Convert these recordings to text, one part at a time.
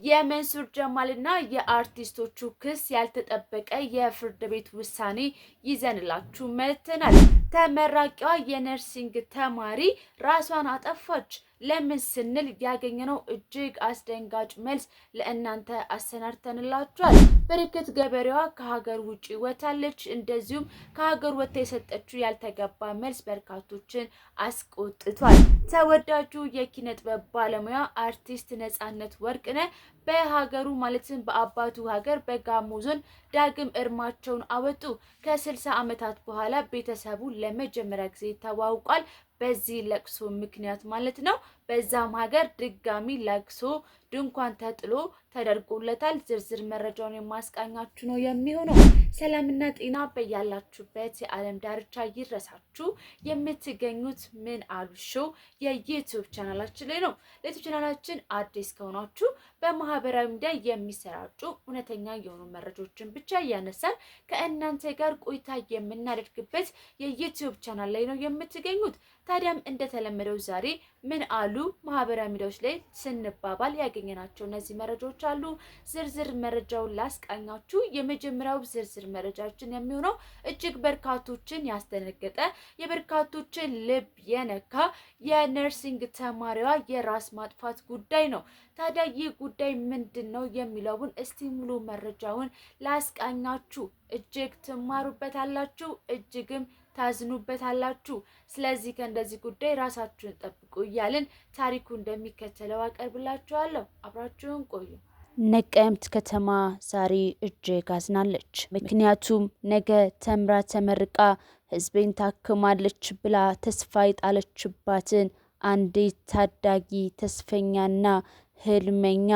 የመንሱር ጀማልና የአርቲስቶቹ ክስ ያልተጠበቀ የፍርድ ቤት ውሳኔ ይዘንላችሁ መጥተናል። ተመራቂዋ የነርሲንግ ተማሪ ራሷን አጠፋች። ለምን ስንል ያገኘነው እጅግ አስደንጋጭ መልስ ለእናንተ አሰናድተንላችኋል። በረከት ገበሬዋ ከሀገር ውጪ ወታለች። እንደዚሁም ከሀገር ወጥታ የሰጠችው ያልተገባ መልስ በርካቶችን አስቆጥቷል። ተወዳጁ የኪነ ጥበብ ባለሙያ አርቲስት ነጻነት ወርቅነህ በሀገሩ ማለትም በአባቱ ሀገር በጋሞ ዞን ዳግም እርማቸውን አወጡ። ከ60 ዓመታት በኋላ ቤተሰቡ ለመጀመሪያ ጊዜ ተዋውቋል። በዚህ ለቅሶ ምክንያት ማለት ነው። በዛም ሀገር ድጋሚ ለቅሶ ድንኳን ተጥሎ ተደርጎለታል። ዝርዝር መረጃውን የማስቃኛችሁ ነው የሚሆነው። ሰላምና ጤና በያላችሁበት የዓለም ዳርቻ ይድረሳችሁ። የምትገኙት ምን አሉ ሾው የዩቲዩብ ቻናላችን ላይ ነው። ለዩቲዩብ ቻናላችን አዲስ ከሆናችሁ በማህበራዊ ሚዲያ የሚሰራጩ እውነተኛ የሆኑ መረጃዎችን ብቻ እያነሳን ከእናንተ ጋር ቆይታ የምናደርግበት የዩቲዩብ ቻናል ላይ ነው የምትገኙት። ታዲያም እንደተለመደው ዛሬ ምን አሉ ማህበራዊ ሚዲያዎች ላይ ስንባባል ያገኘናቸው እነዚህ መረጃዎች አሉ። ዝርዝር መረጃውን ላስቃኛችሁ። የመጀመሪያው ዝርዝር መረጃችን የሚሆነው እጅግ በርካቶችን ያስደነገጠ የበርካቶችን ልብ የነካ የነርሲንግ ተማሪዋ የራስ ማጥፋት ጉዳይ ነው። ታዲያ ይህ ጉዳይ ምንድን ነው የሚለውን እስቲ ሙሉ መረጃውን ላስቃኛችሁ። እጅግ ትማሩበታላችሁ፣ እጅግም ታዝኑበታላችሁ። ስለዚህ ከእንደዚህ ጉዳይ ራሳችሁን ጠብቁ እያልን ታሪኩ እንደሚከተለው አቀርብላችኋለሁ። አብራችሁን ቆዩ። ነቀምት ከተማ ዛሬ እጅግ አዝናለች። ምክንያቱም ነገ ተምራ ተመርቃ ሕዝቤን ታክማለች ብላ ተስፋ የጣለችባትን አንዲት ታዳጊ ተስፈኛና ህልመኛ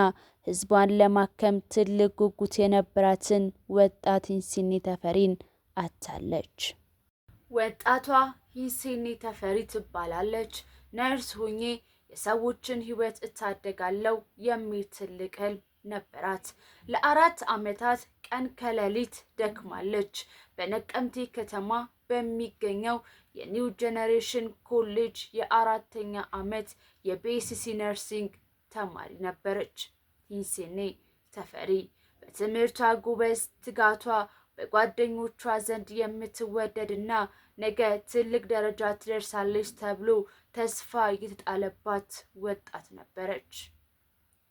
ሕዝቧን ለማከም ትልቅ ጉጉት የነበራትን ወጣት ሂንሲኒ ተፈሪን አታለች። ወጣቷ ሂንሲኒ ተፈሪ ትባላለች። ነርስ ሆኜ የሰዎችን ህይወት እታደጋለሁ የሚል ትልቅ ህልም ነበራት። ለ4 ዓመታት ቀን ከሌሊት ደክማለች። በነቀምቴ ከተማ በሚገኘው የኒው ጄኔሬሽን ኮሌጅ የ4ኛ ዓመት የቢኤስሲ ነርሲንግ ተማሪ ነበረች። ሂንሲኒ ተፈሪ በትምህርቷ ጎበዝ፣ ትጋቷ በጓደኞቿ ዘንድ የምትወደድና ነገ ትልቅ ደረጃ ትደርሳለች ተብሎ ተስፋ የተጣለባት ወጣት ነበረች።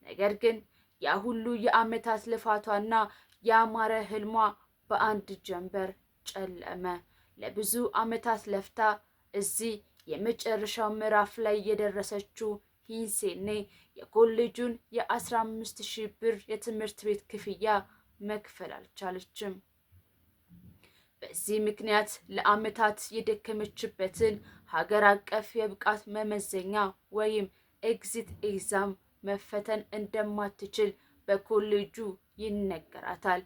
ነገር ግን ያ ሁሉ የዓመታት ልፋቷና ያማረ ህልሟ በአንድ ጀንበር ጨለመ። ለብዙ ዓመታት ለፍታ እዚህ የመጨረሻው ምዕራፍ ላይ የደረሰችው ሂንሲኒ የኮሌጁን የ15,000 ብር የትምህርት ቤት ክፍያ መክፈል አልቻለችም። በዚህ ምክንያት ለዓመታት የደከመችበትን ሀገር አቀፍ የብቃት መመዘኛ ወይም ኤግዚት ኤግዛም መፈተን እንደማትችል በኮሌጁ ይነገራታል።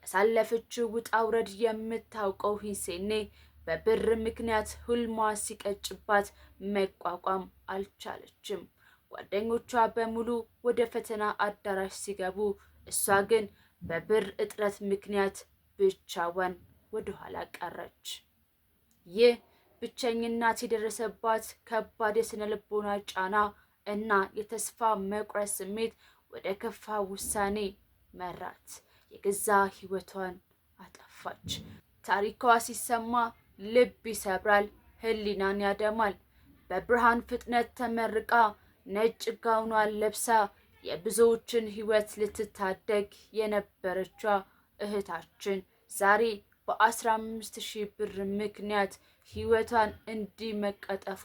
ያሳለፈችው ውጣ ውረድ የምታውቀው ሂንሲኒ በብር ምክንያት ህልሟ ሲቀጭባት መቋቋም አልቻለችም። ጓደኞቿ በሙሉ ወደ ፈተና አዳራሽ ሲገቡ፣ እሷ ግን በብር እጥረት ምክንያት ብቻዋን ወደ ኋላ ቀረች። ይህ ብቸኝነት የደረሰባት ከባድ የስነ ልቦና ጫና እና የተስፋ መቁረጥ ስሜት ወደ ከፋ ውሳኔ መራት። የገዛ ህይወቷን አጠፋች። ታሪኳ ሲሰማ ልብ ይሰብራል፣ ህሊናን ያደማል። በብርሃን ፍጥነት ተመርቃ ነጭ ጋውኗን ለብሳ የብዙዎችን ህይወት ልትታደግ የነበረቿ እህታችን ዛሬ በ15,000 ብር ምክንያት ህይወቷን እንዲህ መቀጠፉ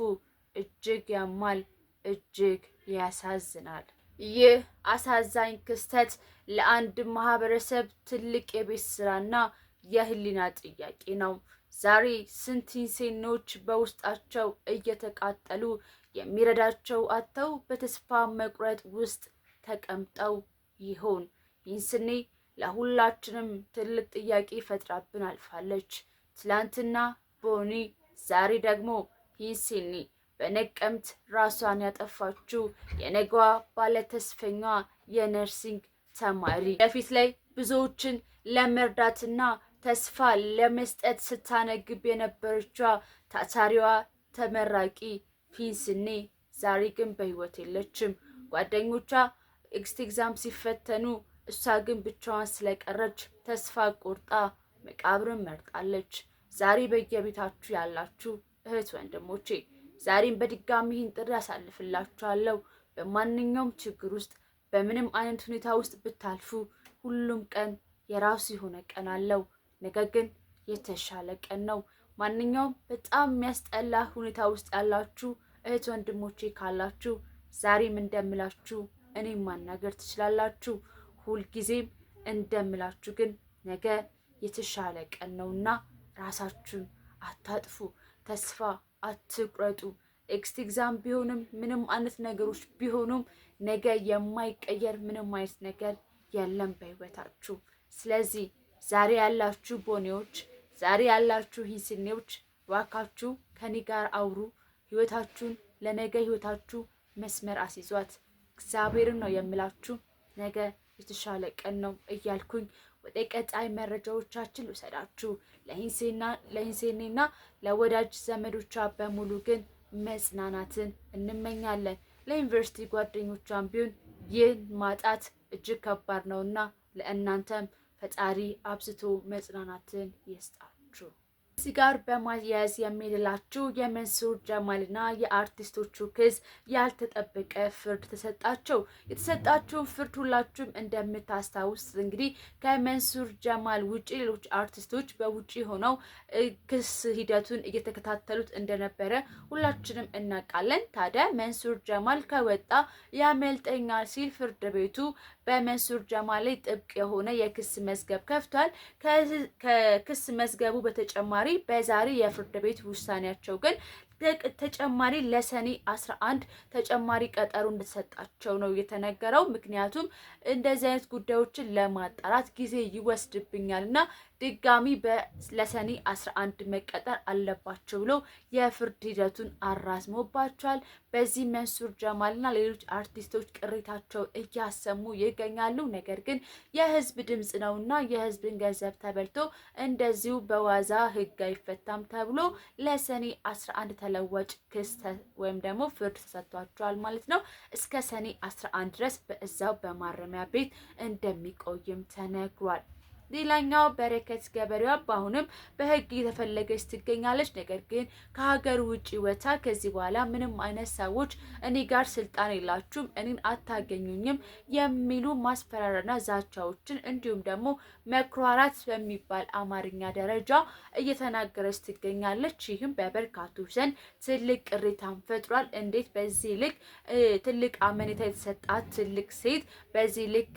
እጅግ ያማል፣ እጅግ ያሳዝናል። ይህ አሳዛኝ ክስተት ለአንድ ማህበረሰብ ትልቅ የቤት ስራና የህሊና ጥያቄ ነው። ዛሬ ስንት ሂንሲኒዎች በውስጣቸው እየተቃጠሉ የሚረዳቸው አጥተው በተስፋ መቁረጥ ውስጥ ተቀምጠው ይሆን? ሂንሲኒ ለሁላችንም ትልቅ ጥያቄ ፈጥራብን አልፋለች። ትላንትና ቦኒ፣ ዛሬ ደግሞ ሂንሲኒ በነቀምት ራሷን ያጠፋችው የነገዋ ባለተስፈኛ የነርሲንግ ተማሪ በፊት ላይ ብዙዎችን ለመርዳትና ተስፋ ለመስጠት ስታነግብ የነበረችው ታታሪዋ ተመራቂ ሂንሲኒ ዛሬ ግን በህይወት የለችም። ጓደኞቿ ኤግዛም ሲፈተኑ እሷ ግን ብቻዋን ስለቀረች ተስፋ ቆርጣ መቃብርን መርጣለች። ዛሬ በየቤታችሁ ያላችሁ እህት ወንድሞቼ ዛሬም በድጋሚ ይህን ጥሪ አሳልፍላችኋለሁ። በማንኛውም ችግር ውስጥ በምንም አይነት ሁኔታ ውስጥ ብታልፉ ሁሉም ቀን የራሱ የሆነ ቀን አለው። ነገር ግን የተሻለ ቀን ነው። ማንኛውም በጣም የሚያስጠላ ሁኔታ ውስጥ ያላችሁ እህት ወንድሞቼ ካላችሁ ዛሬም እንደምላችሁ እኔም ማናገር ትችላላችሁ። ሁልጊዜም እንደምላችሁ ግን ነገ የተሻለ ቀን ነውና ራሳችሁን አታጥፉ፣ ተስፋ አትቁረጡ። ኤግዛም ቢሆንም ምንም አይነት ነገሮች ቢሆኑም ነገ የማይቀየር ምንም አይነት ነገር የለም በህይወታችሁ። ስለዚህ ዛሬ ያላችሁ ቦኔዎች፣ ዛሬ ያላችሁ ሂንስኔዎች ዋካችሁ ከኔ ጋር አውሩ። ህይወታችሁን ለነገ ህይወታችሁ መስመር አስይዟት። እግዚአብሔርን ነው የምላችሁ። ነገ የተሻለ ቀን ነው እያልኩኝ ወደ ቀጣይ መረጃዎቻችን ልውሰዳችሁ። ለሂንሴኔና ለወዳጅ ዘመዶቿ በሙሉ ግን መጽናናትን እንመኛለን። ለዩኒቨርሲቲ ጓደኞቿን ቢሆን ይህን ማጣት እጅግ ከባድ ነውና ለእናንተም ፈጣሪ አብዝቶ መጽናናትን ይስጣችሁ። እዚህ ጋር በማያያዝ የሚልላችሁ የመንሱር ጀማልና የአርቲስቶቹ ክስ ያልተጠበቀ ፍርድ ተሰጣቸው። የተሰጣቸውን ፍርድ ሁላችሁም እንደምታስታውስ እንግዲህ ከመንሱር ጀማል ውጪ ሌሎች አርቲስቶች በውጪ ሆነው ክስ ሂደቱን እየተከታተሉት እንደነበረ ሁላችንም እናውቃለን። ታዲያ መንሱር ጀማል ከወጣ ያመልጠኛል ሲል ፍርድ ቤቱ በመንሱር ጀማል ላይ ጥብቅ የሆነ የክስ መዝገብ ከፍቷል። ከክስ መዝገቡ በተጨማሪ በዛሬ የፍርድ ቤት ውሳኔያቸው ግን ተጨማሪ ለሰኔ 11 ተጨማሪ ቀጠሮ እንደተሰጣቸው ነው የተነገረው። ምክንያቱም እንደዚህ አይነት ጉዳዮችን ለማጣራት ጊዜ ይወስድብኛልና ድጋሚ ለሰኔ 11 መቀጠር አለባቸው ብሎ የፍርድ ሂደቱን አራዝሞባቸዋል። በዚህ መንሱር ጀማልና ሌሎች አርቲስቶች ቅሬታቸውን እያሰሙ ይገኛሉ። ነገር ግን የህዝብ ድምጽ ነውና የህዝብን ገንዘብ ተበልቶ እንደዚሁ በዋዛ ህግ አይፈታም ተብሎ ለሰኔ 11 ተለዋጭ ክስ ወይም ደግሞ ፍርድ ተሰጥቷቸዋል ማለት ነው። እስከ ሰኔ 11 ድረስ በእዛው በማረሚያ ቤት እንደሚቆይም ተነግሯል። ሌላኛው በረከት ገበሬዋ በአሁንም በህግ እየተፈለገች ትገኛለች። ነገር ግን ከሀገር ውጭ ወታ ከዚህ በኋላ ምንም አይነት ሰዎች እኔ ጋር ስልጣን የላችሁም፣ እኔን አታገኙኝም የሚሉ ማስፈራሪያና ዛቻዎችን እንዲሁም ደግሞ መኩራራት በሚባል አማርኛ ደረጃ እየተናገረች ትገኛለች። ይህም በበርካቶች ዘንድ ትልቅ ቅሬታን ፈጥሯል። እንዴት በዚህ ልክ ትልቅ አመኔታ የተሰጣት ትልቅ ሴት በዚህ ልክ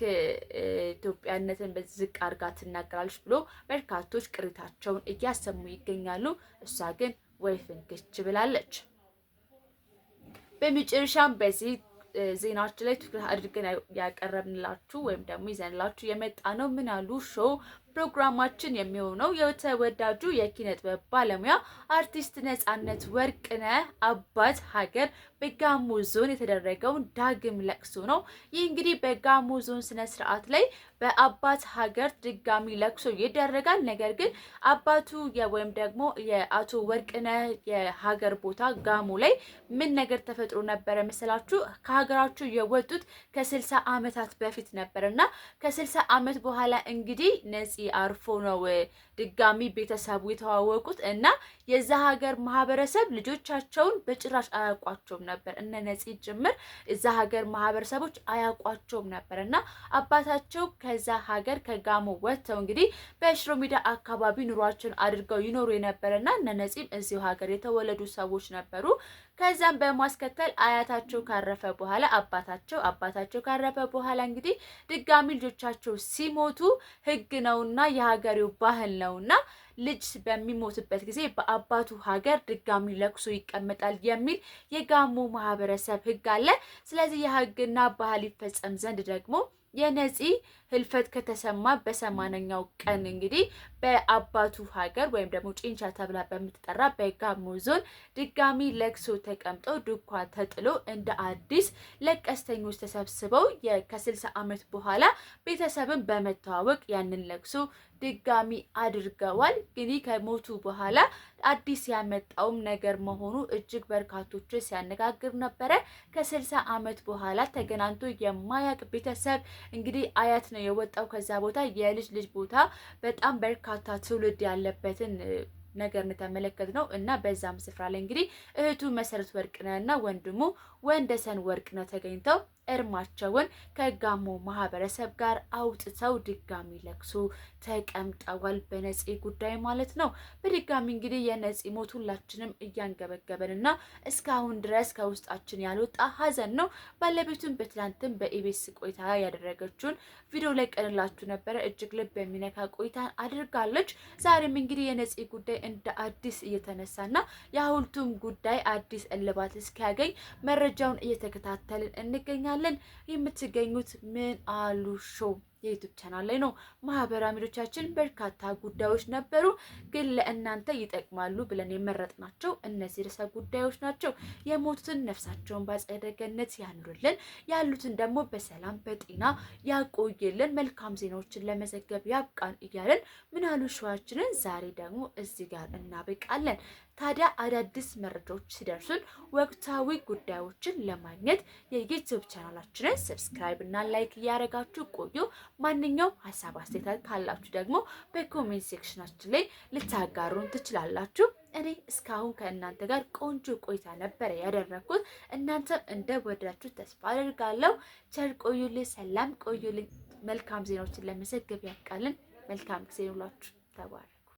ኢትዮጵያነትን በዚህ ዝቅ አድርጋ ትናገራለች ብሎ በርካቶች ቅሬታቸውን እያሰሙ ይገኛሉ። እሷ ግን ወይ ፍንክች ብላለች። በመጨረሻም በዚህ ዜናችን ላይ ትኩረት አድርገን ያቀረብንላችሁ ወይም ደግሞ ይዘንላችሁ የመጣ ነው ምን አሉ ሾው ፕሮግራማችን የሚሆነው የተወዳጁ የኪነ ጥበብ ባለሙያ አርቲስት ነጻነት ወርቅነህ አባት ሀገር በጋሞ ዞን የተደረገውን ዳግም ለቅሶ ነው። ይህ እንግዲህ በጋሞ ዞን ስነ ስርዓት ላይ በአባት ሀገር ድጋሚ ለቅሶ ይደረጋል። ነገር ግን አባቱ ወይም ደግሞ የአቶ ወርቅነህ የሀገር ቦታ ጋሞ ላይ ምን ነገር ተፈጥሮ ነበረ መሰላችሁ? ከሀገራቸው የወጡት ከ60 ዓመታት በፊት ነበርና ከ60 ዓመት በኋላ እንግዲህ ነፂ አርፎ ነው ድጋሚ ቤተሰቡ የተዋወቁት እና የዛ ሀገር ማህበረሰብ ልጆቻቸውን በጭራሽ አያውቋቸውም ነበር። እነ ነፂ ጭምር እዛ ሀገር ማህበረሰቦች አያውቋቸውም ነበር እና አባታቸው ከዛ ሀገር ከጋሞ ወጥተው እንግዲህ በሽሮ ሜዳ አካባቢ ኑሯቸውን አድርገው ይኖሩ የነበረና እነ ነፂም እዚሁ ሀገር የተወለዱ ሰዎች ነበሩ። ከዛም በማስከተል አያታቸው ካረፈ በኋላ አባታቸው ካረፈ በኋላ እንግዲህ ድጋሚ ልጆቻቸው ሲሞቱ ህግ ነውና የሀገሬው ባህል ነውና ልጅ በሚሞትበት ጊዜ በአባቱ ሀገር ድጋሚ ለቅሶ ይቀመጣል የሚል የጋሞ ማህበረሰብ ህግ አለ። ስለዚህ የህግና ባህል ይፈጸም ዘንድ ደግሞ የነፂ ህልፈት ከተሰማ በ80ኛው ቀን እንግዲህ በአባቱ ሀገር ወይም ደግሞ ጭንቻ ተብላ በምትጠራ በጋሞ ዞን ድጋሚ ለቅሶ ተቀምጠው ድኳ ተጥሎ እንደ አዲስ ለቀስተኞች ተሰብስበው ከ60 ዓመት በኋላ ቤተሰብን በመተዋወቅ ያንን ለቅሶ ድጋሚ አድርገዋል። እንግዲህ ከሞቱ በኋላ አዲስ ያመጣውም ነገር መሆኑ እጅግ በርካቶች ሲያነጋግር ነበረ። ከ60 ዓመት በኋላ ተገናኝቶ የማያውቅ ቤተሰብ እንግዲህ አያት ነው የወጣው ከዛ ቦታ የልጅ ልጅ ቦታ በጣም በርካታ ትውልድ ያለበትን ነገር ተመለከት ነው እና በዛም ስፍራ ላይ እንግዲህ እህቱ መሰረት ወርቅነህ እና ወንድሙ ወንደሰን ወርቅነህ ተገኝተው እርማቸውን ከጋሞ ማህበረሰብ ጋር አውጥተው ድጋሚ ለቅሶ ተቀምጠዋል። በነፂ ጉዳይ ማለት ነው። በድጋሚ እንግዲህ የነፂ ሞት ሁላችንም እያንገበገበንና እስካሁን ድረስ ከውስጣችን ያልወጣ ሀዘን ነው። ባለቤቱን በትላንትም በኢቢኤስ ቆይታ ያደረገችውን ቪዲዮ ላይ ቀንላችሁ ነበረ። እጅግ ልብ የሚነካ ቆይታ አድርጋለች። ዛሬም እንግዲህ የነፂ ጉዳይ እንደ አዲስ እየተነሳና የሐውልቱም ጉዳይ አዲስ እልባት እስኪያገኝ መረጃውን እየተከታተልን እንገኛለን። የምትገኙት ምን አሉ ሾው የዩቲዩብ ቻናል ላይ ነው። ማህበራዊ ሚዲያዎቻችን በርካታ ጉዳዮች ነበሩ፣ ግን ለእናንተ ይጠቅማሉ ብለን የመረጥናቸው እነዚህ ርዕሰ ጉዳዮች ናቸው። የሞቱትን ነፍሳቸውን በአጸደ ገነት ያኑርልን፣ ያሉትን ደግሞ በሰላም በጤና ያቆይልን፣ መልካም ዜናዎችን ለመዘገብ ያብቃን እያለን ምን አሉ ሾዋችንን ዛሬ ደግሞ እዚህ ጋር እናበቃለን። ታዲያ አዳዲስ መረጃዎች ሲደርሱን ወቅታዊ ጉዳዮችን ለማግኘት የዩቲዩብ ቻናላችንን ሰብስክራይብ እና ላይክ እያደረጋችሁ ቆዩ። ማንኛውም ሀሳብ አስተያየት ካላችሁ ደግሞ በኮሜንት ሴክሽናችን ላይ ልታጋሩን ትችላላችሁ። እኔ እስካሁን ከእናንተ ጋር ቆንጆ ቆይታ ነበረ ያደረኩት። እናንተም እንደወደዳችሁ ተስፋ አደርጋለሁ። ቸር ቆዩልኝ፣ ሰላም ቆዩልኝ። መልካም ዜናዎችን ለመዘገብ ያብቃልን። መልካም ጊዜ ይሁንላችሁ። ተባረክ።